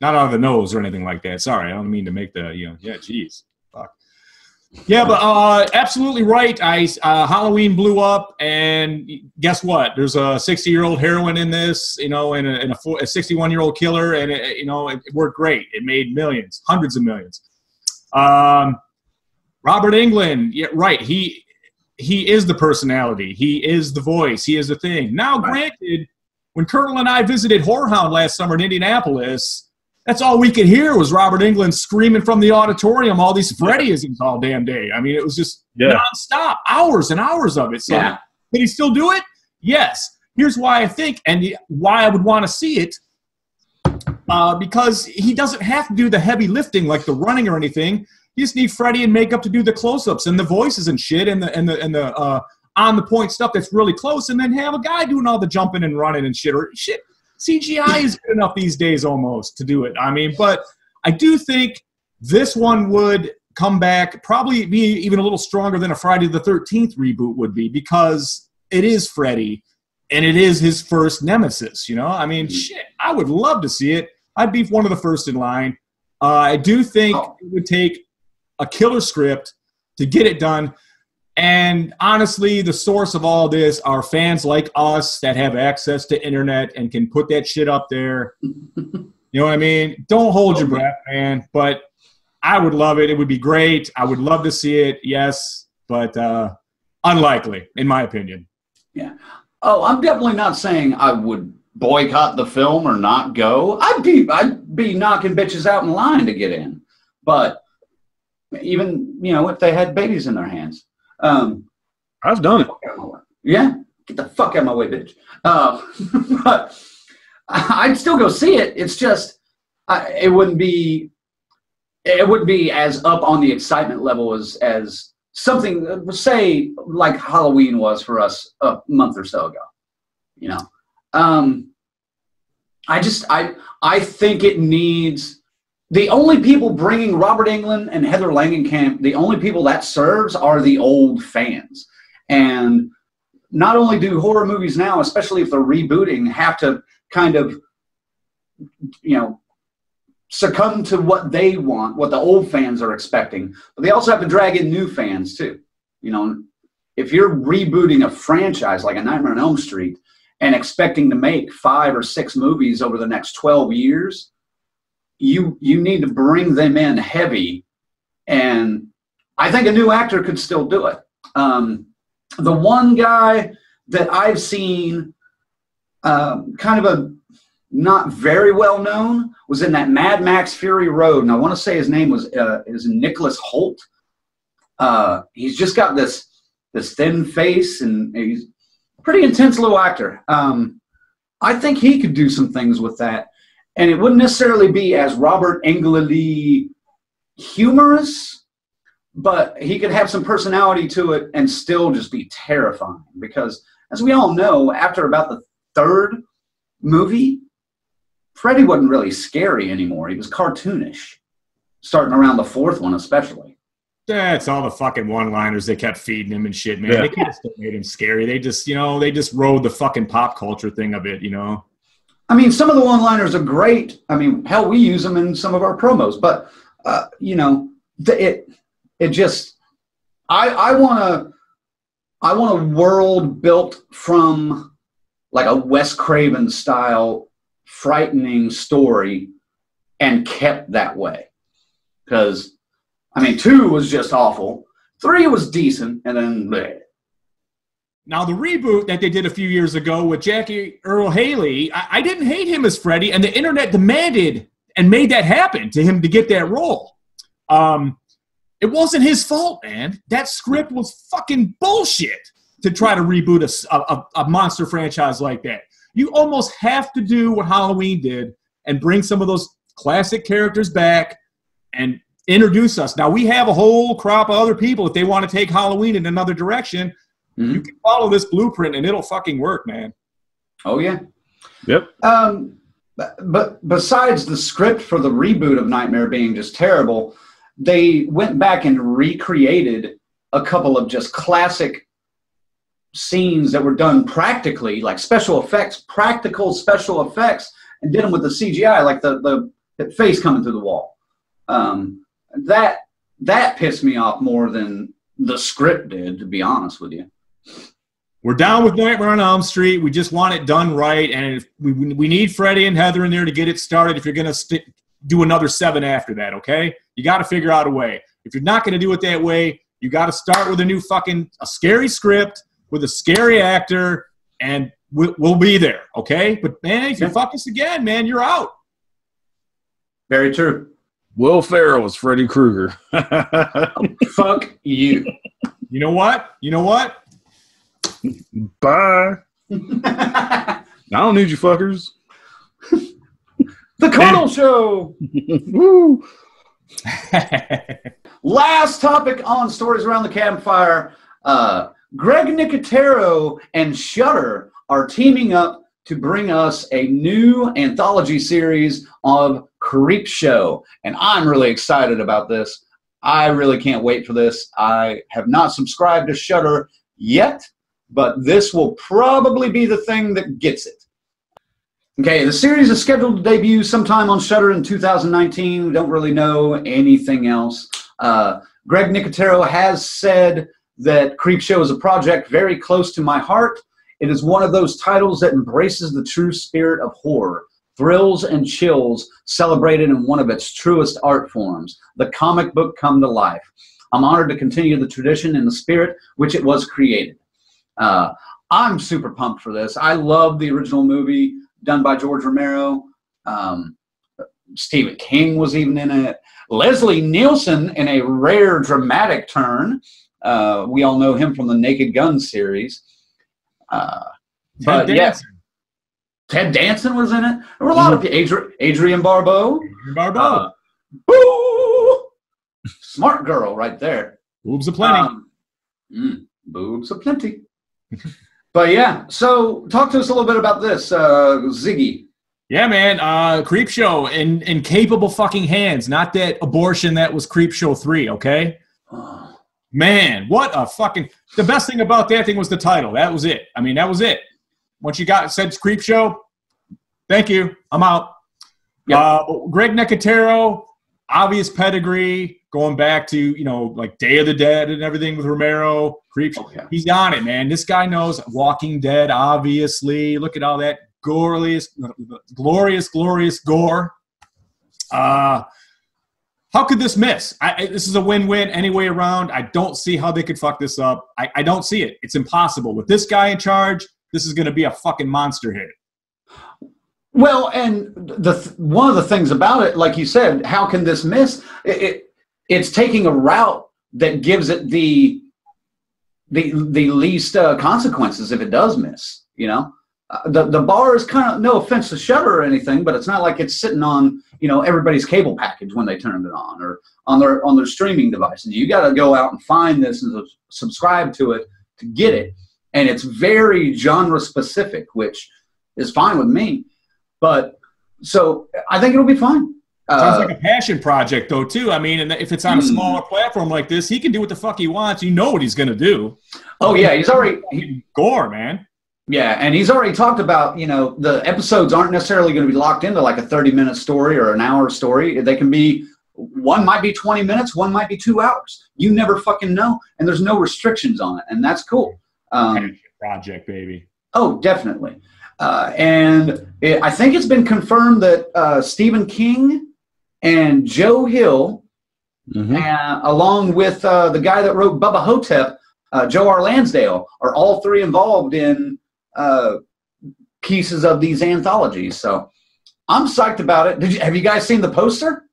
Not on the nose or anything like that. Sorry, I don't mean to make the, yeah, geez. Fuck. Yeah, but absolutely right. Halloween blew up, and guess what? There's a 60-year-old heroine in this, and a 61-year-old killer, and it worked great. It made millions, hundreds of millions. Robert Englund, yeah, right. He is the personality. He is the voice. He is the thing. Now, granted, when Colonel and I visited Horror Hound last summer in Indianapolis, that's all we could hear was Robert Englund screaming from the auditorium all these Freddyisms all damn day. I mean, it was just nonstop, hours and hours of it. So can he still do it? Yes. Here's why I think, and why I would want to see it, because he doesn't have to do the heavy lifting like the running or anything. You just need Freddy and makeup to do the close-ups and the voices and shit and the on-the-point stuff that's really close, and then have a guy doing all the jumping and running and shit. Or shit. CGI is good enough these days almost to do it. I mean, but I do think this one would come back, probably be even a little stronger than a Friday the 13th reboot would be, because it is Freddy, and it is his first nemesis, you know? I mean, shit, I would love to see it. I'd be one of the first in line. I do think it would take a killer script to get it done. And honestly, the source of all this are fans like us that have access to internet and can put that shit up there. You know what I mean? Don't hold your breath, man. But I would love it. It would be great. I would love to see it, yes. But unlikely, in my opinion. Yeah. Oh, I'm definitely not saying I would boycott the film or not go. I'd be knocking bitches out in line to get in. But even, you know, if they had babies in their hands. I've done it. Yeah. Get the fuck out of my way, bitch. But I'd still go see it. It's just it wouldn't be as up on the excitement level as something, say, like Halloween was for us a month or so ago. You know, I think it needs. The only people bringing Robert Englund and Heather Langenkamp, the only people that serves are the old fans. And not only do horror movies now, especially if they're rebooting, have to kind of, you know, succumb to what they want, what the old fans are expecting, but they also have to drag in new fans too. You know, if you're rebooting a franchise like A Nightmare on Elm Street and expecting to make 5 or 6 movies over the next 12 years, you need to bring them in heavy, and I think a new actor could still do it. The one guy that I've seen kind of a not very well known was in that Mad Max Fury Road, and I want to say his name was is Nicholas Hoult. He's just got this thin face, and he's a pretty intense little actor. I think he could do some things with that. And it wouldn't necessarily be as Robert Englund-y humorous, but he could have some personality to it and still just be terrifying. Because, as we all know, after about the 3rd movie, Freddy wasn't really scary anymore. He was cartoonish, starting around the 4th one especially. That's all the fucking one-liners they kept feeding him and shit, man. Yeah. They could have still made him scary. They just, you know, they just rode the fucking pop culture thing of it, you know. I mean, some of the one-liners are great. I mean, hell, we use them in some of our promos. But you know, it just I want a world built from like a Wes Craven style frightening story and kept that way. Because I mean, 2 was just awful, 3 was decent, and then bleh. Now, the reboot that they did a few years ago with Jackie Earle Haley, I didn't hate him as Freddy, and the internet demanded and made that happen to him to get that role. It wasn't his fault, man. That script was fucking bullshit to try to reboot a monster franchise like that. You almost have to do what Halloween did and bring some of those classic characters back and introduce us. Now, we have a whole crop of other people if they want to take Halloween in another direction. Mm-hmm. You can follow this blueprint and it'll fucking work, man. Oh, yeah. Yep. But besides the script for the reboot of Nightmare being just terrible, they went back and recreated a couple of just classic scenes that were done practically, like special effects, practical special effects, and did them with the CGI, like the face coming through the wall. That pissed me off more than the script did, to be honest with you. We're down with Nightmare on Elm Street. We just want it done right, and if we need Freddy and Heather in there to get it started if you're going to do another 7 after that, okay? You got to figure out a way. If you're not going to do it that way, you got to start with a scary script with a scary actor, and we'll be there, okay? But, man, if you fuck us again, man, you're out. Very true. Will Ferrell was Freddy Krueger. Fuck you. You know what? Bye. I don't need you fuckers. The Colonel Show. Woo. Last topic on Stories Around the Campfire. Greg Nicotero and Shudder are teaming up to bring us a new anthology series of Creepshow. And I'm really excited about this. I really can't wait for this. I have not subscribed to Shudder yet, but this will probably be the thing that gets it. Okay, the series is scheduled to debut sometime on Shudder in 2019. We don't really know anything else. Greg Nicotero has said that Creepshow is a project very close to my heart. It is one of those titles that embraces the true spirit of horror, thrills and chills celebrated in one of its truest art forms, the comic book come to life. I'm honored to continue the tradition in the spirit which it was created. I'm super pumped for this. I love the original movie done by George Romero. Stephen King was even in it. Leslie Nielsen in a rare dramatic turn. We all know him from the Naked Gun series. But yes, Ted Danson was in it. There were a lot of Adrienne Barbeau. Boo! Smart girl right there. Boobs aplenty. Boobs aplenty. But yeah, so talk to us a little bit about this, Ziggy. Yeah, man. Creepshow in incapable fucking hands. Not that abortion that was Creepshow 3, okay? Man, what a fucking... The best thing about that thing was the title. That was it. I mean, that was it. Once you said Creepshow, thank you. I'm out. Yep. Greg Nicotero, obvious pedigree, going back to, you know, like Day of the Dead and everything with Romero. Creepshow. Oh, yeah. He's on it, man. This guy knows Walking Dead, obviously. Look at all that glorious gore. How could this miss? This is a win-win any way around. I don't see how they could fuck this up. I don't see it. It's impossible. With this guy in charge, this is going to be a fucking monster hit. Well, and one of the things about it, like you said, how can this miss? It's taking a route that gives it the least consequences if it does miss, you know? The bar is kind of, no offense to Shudder or anything, but it's not like it's sitting on, you know, everybody's cable package when they turned it on, or on their streaming devices. You got to go out and find this and subscribe to it to get it. And it's very genre specific, which is fine with me. But so I think it'll be fine. Sounds like a passion project, though, too. I mean, and if it's on a smaller platform like this, he can do what the fuck he wants. You know what he's going to do. Oh, yeah. He's already... Gore, man. Yeah, and he's already talked about, you know, the episodes aren't necessarily going to be locked into like a 30-minute story or an hour story. They can be, one might be 20 minutes, one might be 2 hours. You never fucking know, and there's no restrictions on it, and that's cool. Project, baby. Oh, definitely. I think it's been confirmed that Stephen King and Joe Hill, along with the guy that wrote Bubba Hotep, Joe R. Lansdale, are all three involved in pieces of these anthologies. So I'm psyched about it. Have you guys seen the poster?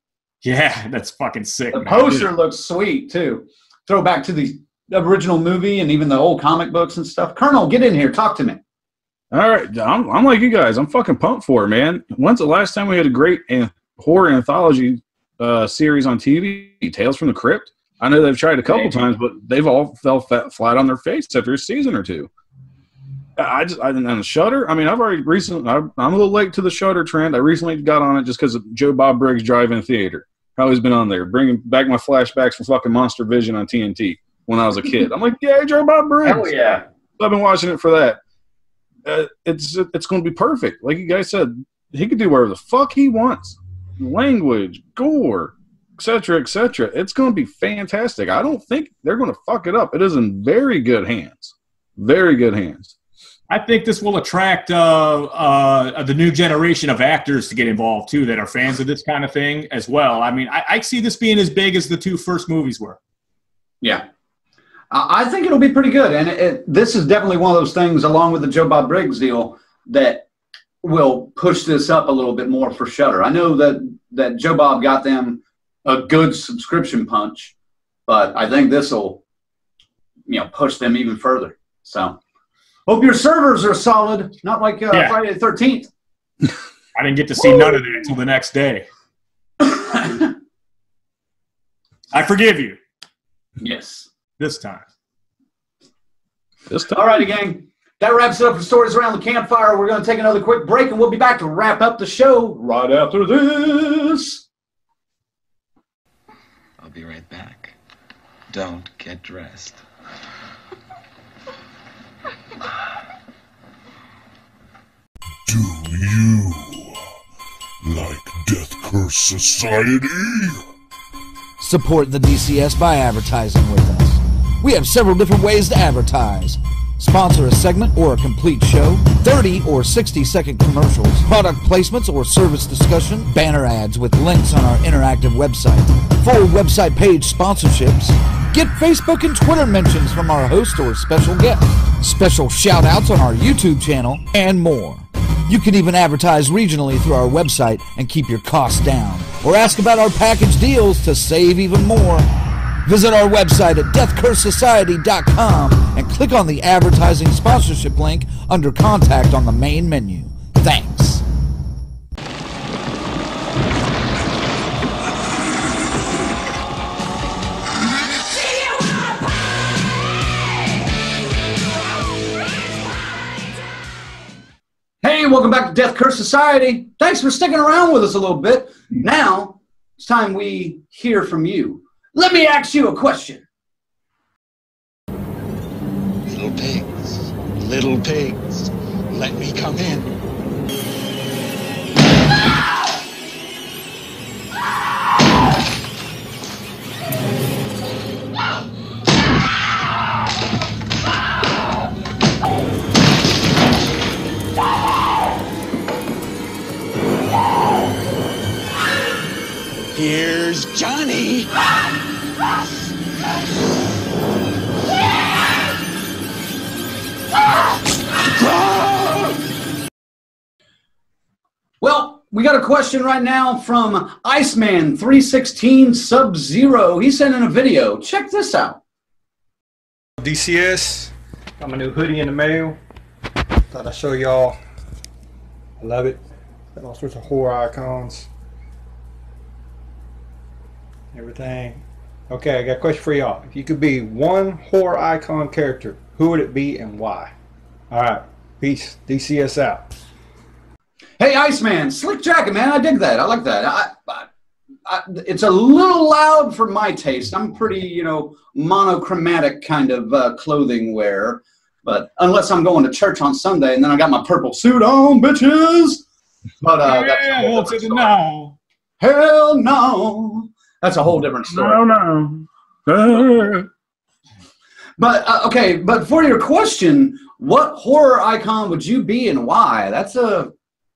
Yeah, that's fucking sick. The poster looks sweet too. Throwback to the original movie and even the old comic books and stuff. Colonel, get in here. Talk to me. All right. I'm like you guys. I'm fucking pumped for it, man. When's the last time we had a great horror anthology series on TV? Tales from the Crypt? I know they've tried a couple times, but they've all fell flat on their face after a season or two. And Shudder, I mean, I'm a little late to the Shudder trend. I recently got on it just because of Joe Bob Briggs' Drive-In Theater. I've always been on there, bringing back my flashbacks from fucking Monster Vision on TNT when I was a kid. I'm like, yeah, Joe Bob Briggs. Hell yeah. I've been watching it for that. It's going to be perfect. Like you guys said, he could do whatever the fuck he wants. Language, gore, etc., etc. It's going to be fantastic. I don't think they're going to fuck it up. It is in very good hands. Very good hands. I think this will attract the new generation of actors to get involved, too, that are fans of this kind of thing as well. I mean, I see this being as big as the 2 first movies were. Yeah. I think it'll be pretty good. And this is definitely one of those things, along with the Joe Bob Briggs deal, that will push this up a little bit more for Shudder. I know that Joe Bob got them a good subscription punch, but I think this will, you know, push them even further. So hope your servers are solid, not like Friday the 13th. I didn't get to see none of that until the next day. I forgive you. Yes. This time. All righty, gang. That wraps it up for Stories Around the Campfire. We're going to take another quick break, and we'll be back to wrap up the show right after this. I'll be right back. Don't get dressed. you like Death Curse Society? Support the DCS by advertising with us. We have several different ways to advertise. Sponsor a segment or a complete show, 30 or 60-second commercials, product placements or service discussion, banner ads with links on our interactive website, full website page sponsorships, get Facebook and Twitter mentions from our host or special guest, special shout-outs on our YouTube channel, and more. You can even advertise regionally through our website and keep your costs down, or ask about our package deals to save even more. Visit our website at deathcursesociety.com and click on the advertising sponsorship link under contact on the main menu. Thanks. Hey, welcome back to Death Curse Society. Thanks for sticking around with us a little bit. Now, it's time we hear from you. Let me ask you a question. Little pigs, let me come in. Here's Johnny. Well, we got a question right now from Iceman316 Sub-Zero. He sent in a video. Check this out. DCS, got my new hoodie in the mail. Thought I'd show y'all. I love it. Got all sorts of horror icons. Everything. Okay, I got a question for y'all. If you could be one horror icon character, who would it be and why? Alright, peace. DCS out. Hey, Iceman, slick jacket, man. I dig that. I like that. It's a little loud for my taste. I'm pretty, monochromatic kind of clothing wearer. But unless I'm going to church on Sunday and then I got my purple suit on, bitches. But that's a whole different story. No. Hell no. That's a whole different story. No. But, okay, but for your question, what horror icon would you be and why? That's a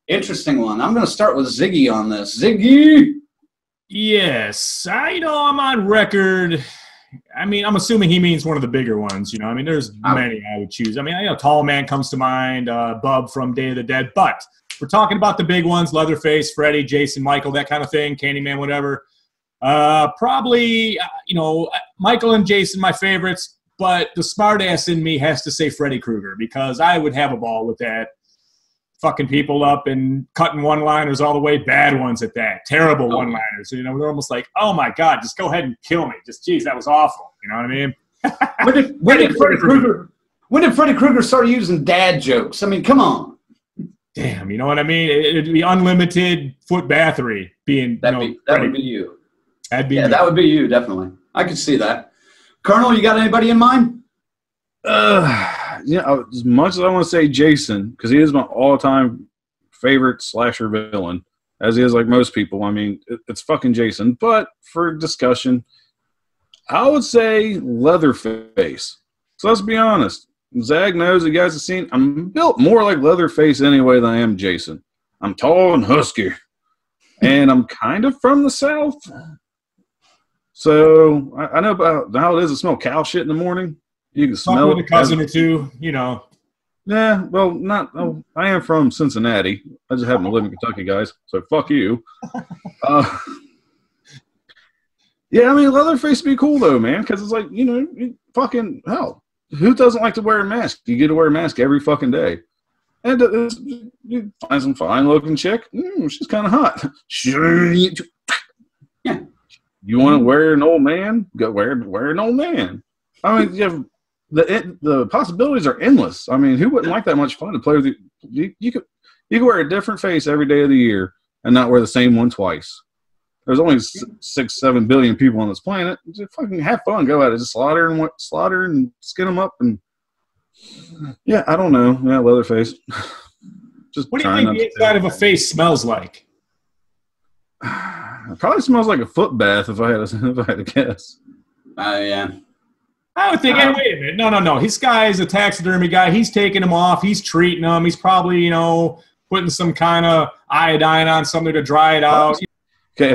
interesting one. I'm going to start with Ziggy on this. Ziggy! Yes. I'm on record. I mean, I'm assuming he means one of the bigger ones. I mean, there's many I would choose. I mean, Tall Man comes to mind, Bub from Day of the Dead. But we're talking about the big ones, Leatherface, Freddy, Jason, Michael, that kind of thing, Candyman, whatever. Probably, Michael and Jason, my favorites. But the smartass in me has to say Freddy Krueger, because I would have a ball with that. Fucking people up and cutting one-liners all the way, bad ones at that. Terrible one-liners. They're almost like, oh my God, just go ahead and kill me. Just, geez, that was awful. You know what I mean? When did Freddy Krueger start using dad jokes? I mean, come on. Damn, you know what I mean? It'd be unlimited foot bathery being, that would be you. That'd be me. That would be you, definitely. I could see that. Colonel, you got anybody in mind? As much as I want to say Jason, because he is my all-time favorite slasher villain, as he is like most people. I mean, it's fucking Jason. But for discussion, I would say Leatherface. So let's be honest. Zag knows, you guys have seen, I'm built more like Leatherface anyway than I am Jason. I'm tall and husky. And I'm kind of from the South. So I know about how it is to smell cow shit in the morning. You can smell it. With a cousin or two, Yeah, well, I am from Cincinnati. I just happen to live in Kentucky, guys. So fuck you. Yeah, I mean, Leatherface would be cool though, man, because it's like, fucking hell. Who doesn't like to wear a mask? You get to wear a mask every fucking day. And you find some fine-looking chick. She's kind of hot. Yeah. You want to wear an old man? Go wear an old man. I mean, you have the possibilities are endless. I mean, who wouldn't like that much fun to play with you? You could wear a different face every day of the year and not wear the same one twice. There's only 6-7 billion people on this planet. Just fucking have fun. Go at it. Just slaughter and skin them up. And yeah, I don't know. Yeah, Leatherface. Just what do you think the inside of a face smells like? It probably smells like a foot bath if I had to guess. Yeah. I would think, hey, wait a minute. No. This guy is a taxidermy guy. He's taking them off. He's treating them. He's probably, you know, putting some kind of iodine on something to dry it out. Okay,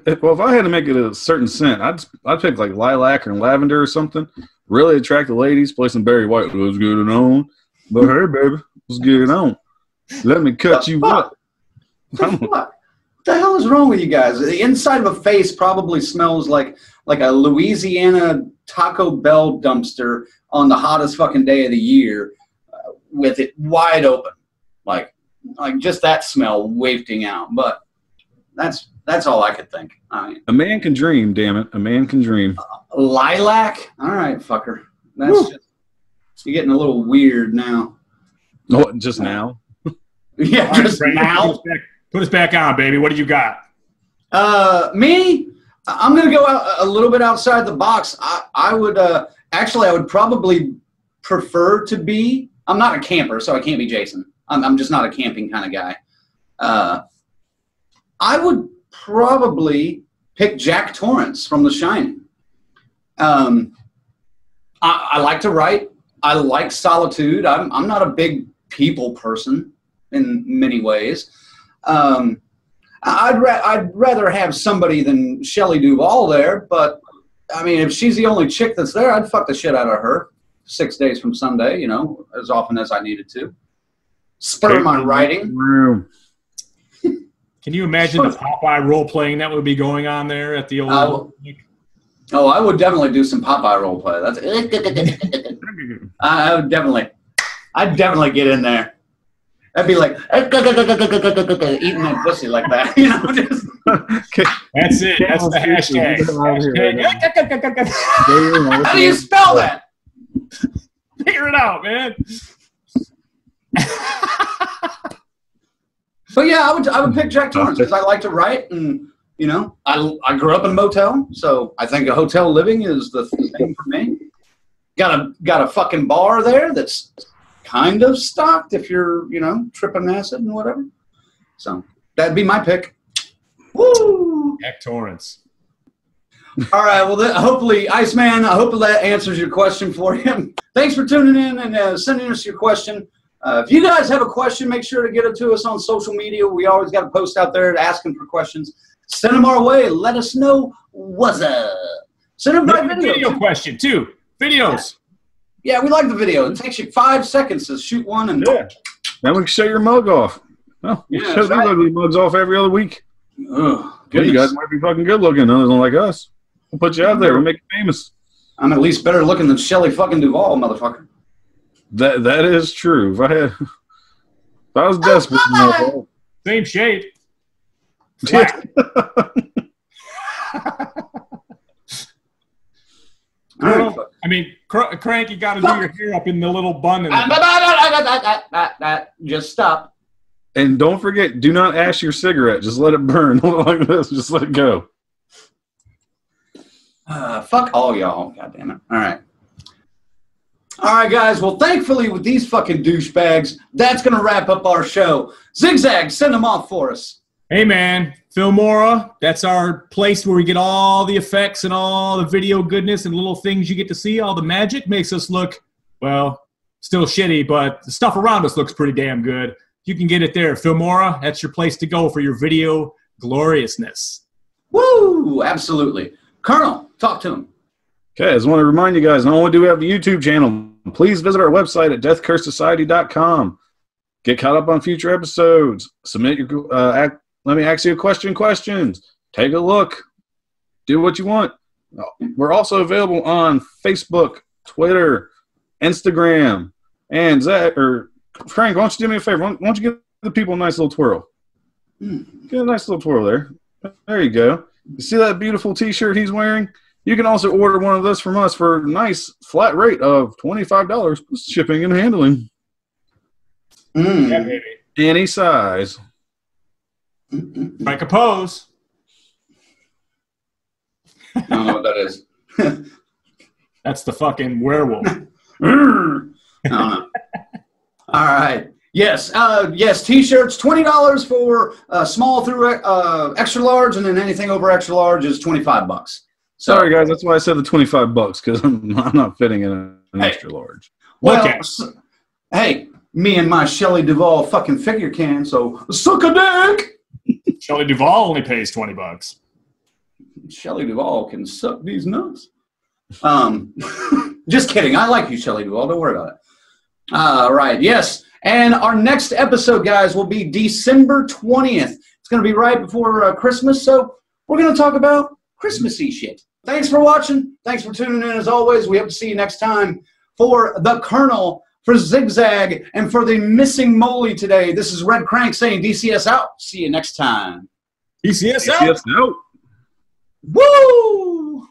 if I had to make it a certain scent, I'd pick like lilac or lavender or something. Really attract the ladies. Play some Barry White. What's good on? But hey, baby, what's good on? Let me cut you up. What the hell is wrong with you guys? The inside of a face probably smells like a Louisiana Taco Bell dumpster on the hottest fucking day of the year, with it wide open, like just that smell wafting out. But that's all I could think. I mean, a man can dream, damn it. A man can dream. Lilac? All right, fucker. That's just, you're getting a little weird now. Oh, just now? Yeah, just now. Put us back on, baby. What do you got? Me? I'm going to go out a little bit outside the box. I would probably prefer to be, I'm not a camper, so I can't be Jason. I'm just not a camping kind of guy. I would probably pick Jack Torrance from The Shining. I like to write. I like solitude. I'm not a big people person in many ways. I'd rather have somebody than Shelley Duvall there, but I mean, if she's the only chick that's there, I'd fuck the shit out of her 6 days from Sunday, you know, as often as I needed to. Spur my writing. Can you imagine the Popeye role playing that would be going on there at the old? I would definitely do some Popeye role play. That's I'd definitely get in there. I'd be like eating my pussy like that, you know. Just that's it. That's the hashtag. How do you spell that? Figure it out, man. But yeah, I would pick Jack Torrance because I like to write, and you know, I grew up in a motel, so I think a hotel living is the thing for me. Got a fucking bar there that's kind of stocked if you're, you know, tripping acid and whatever. So that'd be my pick. Woo! Jack Torrance. All right. Well, hopefully, Iceman, I hope that answers your question for you. Thanks for tuning in and sending us your question. If you guys have a question, make sure to get it to us on social media. We always got a post out there asking for questions. Send them our way. Let us know what's up. Send them by video question, too. Videos. Yeah, we like the video. It takes you 5 seconds to shoot one. And yeah. Then we can show your mug off. Well, we show these ugly mugs off every other week. Oh, well, you guys might be fucking good looking, other than like us. We'll put you out there. We'll make you famous. I'm at least better looking than Shelley fucking Duvall, motherfucker. That is true. If I was desperate. Same shape. Yeah. Well, I mean, Crank, you got to do your hair up in the little bun. Just stop. And don't forget, do not ash your cigarette. Just let it burn. Like this. Just let it go. Fuck all y'all. God damn it. All right. All right, guys. Well, thankfully, with these fucking douchebags, that's going to wrap up our show. Zigzag, send them off for us. Hey, man. Filmora, that's our place where we get all the effects and all the video goodness and little things you get to see. All the magic makes us look, well, still shitty, but the stuff around us looks pretty damn good. You can get it there. Filmora, that's your place to go for your video gloriousness. Woo! Absolutely. Colonel, talk to him. Okay, I just want to remind you guys, not only do we have a YouTube channel, please visit our website at deathcursesociety.com. Get caught up on future episodes. Submit your Let me ask you a questions. Take a look. Do what you want. We're also available on Facebook, Twitter, Instagram, and Zach, or Frank, why don't you do me a favor? Why don't you give the people a nice little twirl? Get a nice little twirl there. There you go. You see that beautiful t-shirt he's wearing? You can also order one of those from us for a nice flat rate of $25 plus shipping and handling. Yeah, baby. Any size. Like a pose. I don't know what that is. That's the fucking werewolf. I don't know. All right. Yes, yes. T-shirts, $20 for small through extra large, and then anything over extra large is $25. So, sorry, guys. That's why I said the $25 because I'm not fitting in an extra large. Well, hey, me and my Shelley Duvall fucking figure can. So suck a dick. Shelley Duvall only pays $20. Shelley Duvall can suck these nuts. Just kidding. I like you, Shelley Duvall. Don't worry about it. All right. Yes. And our next episode, guys, will be December 20th. It's going to be right before Christmas, so we're going to talk about Christmassy shit. Thanks for watching. Thanks for tuning in, as always. We hope to see you next time. For the Colonel, for Zigzag, and for the missing Moley today, this is Red Crank saying DCS out. See you next time. DCS out. DCS out. Woo!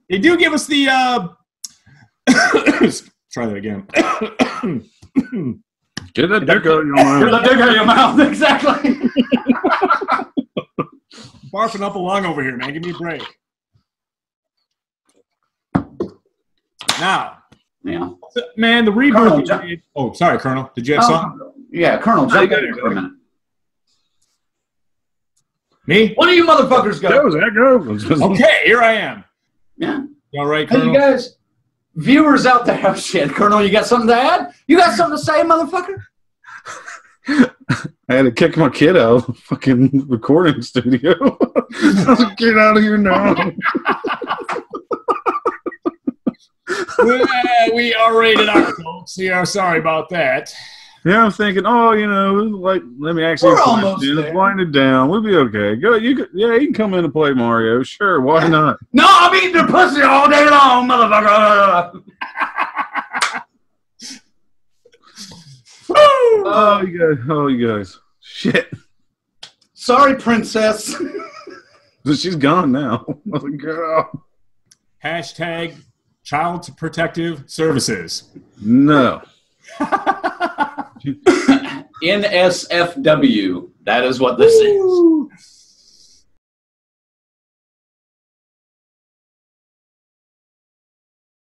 They do give us the try that again. Get that dick out of your mouth. Get that dick out of your mouth, exactly. Barfing up a lung over here, man. Give me a break. Now, yeah, man, the reboot. Oh, sorry, Colonel. Did you have something? Yeah, Colonel, jump in here for a minute. Me? One of you motherfuckers go. Okay, here I am. Yeah. You all right, Hey, Colonel? you guys, viewers out there, shit, Colonel, you got something to add? You got something to say, motherfucker? I had to kick my kid out of the fucking recording studio. Get out of here now. We are rated R, folks. Yeah, sorry about that. Yeah, I'm thinking, oh, you know, like, let me actually wind it down. We'll be okay. Go, you can come in and play Mario. Sure, why not? No, I'm eating the pussy all day long, motherfucker. Oh, you guys. Shit. Sorry, princess. She's gone now. Girl. Hashtag Child Protective Services. No. NSFW. That is what this is.